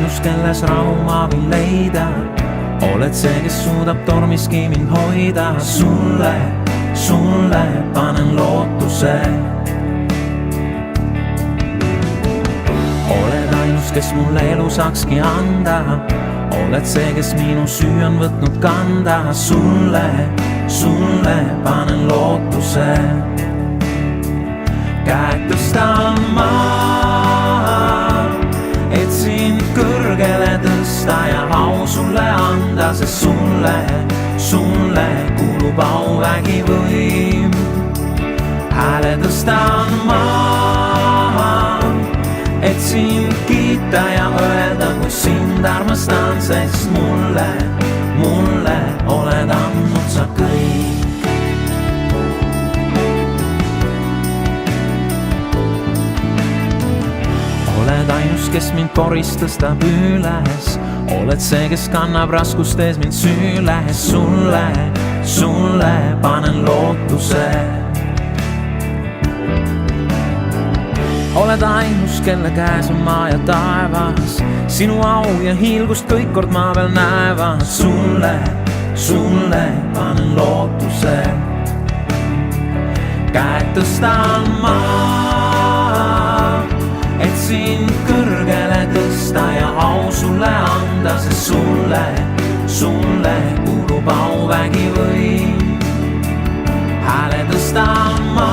ainus, kelles rahu ma võin leida. Oled see, kes suudab tormiski mind hoida. Sulle panen lootuse. Oled ainus, kes mulle elu saakski anda. Oled see, kes minu süü on võtnud kanda. Sulle panen lootuse. Käed tõstan ma, et sind kõrgele tõsta ja au sulle anda, sest sulle kuulub auvägi võim. Hääle tõstan ma, et sind kiita ja öelda, kui sind armastan, sest mulle oled andnud sa kõik. Oled ainus, kes mind porist tõstab üles. Oled see, kes kannab raskustes mind süüles. Sulle panen lootuse. Oled ainus, kelle käes on maa ja taevas. Sinu au ja hiilgust kõik kord ma veel näevan. Sulle panen lootuse. Käed tõstan ma, et sind kõrgele tõsta ja au sulle anda, sest sulle kuulub auvägi võim. Hääle tõstan ma,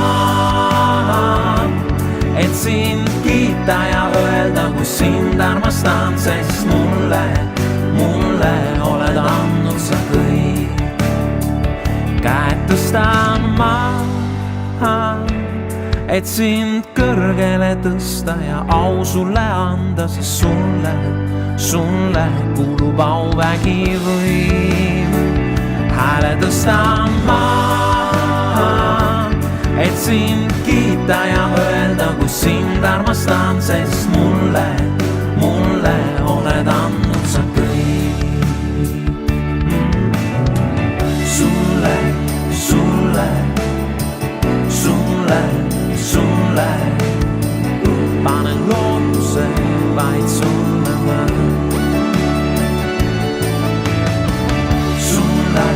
et sind kiita ja öelda, kui sind armastan, sest mulle oled andnud sa kõik. Käed tõstan ma, et sind kõrgele tõsta ja au sulle anda, sest sulle kuulub auvägi võim. Hääle tõstan ma, et sind kiita ja öelda, kui sind armastan, sest mulle oled andnud sa kõik. Sulle panen lootuse vaid sulle ma. Sulle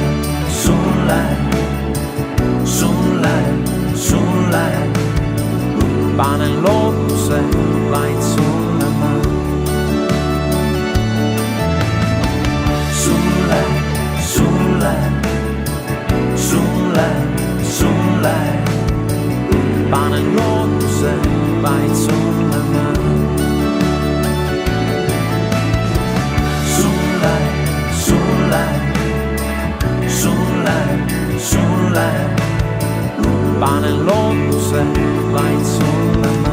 panen lootuse vaid sulle ma. Sulle panen lootuse vaid sulle ma. Sulle panen lootuse vaid sulle ma.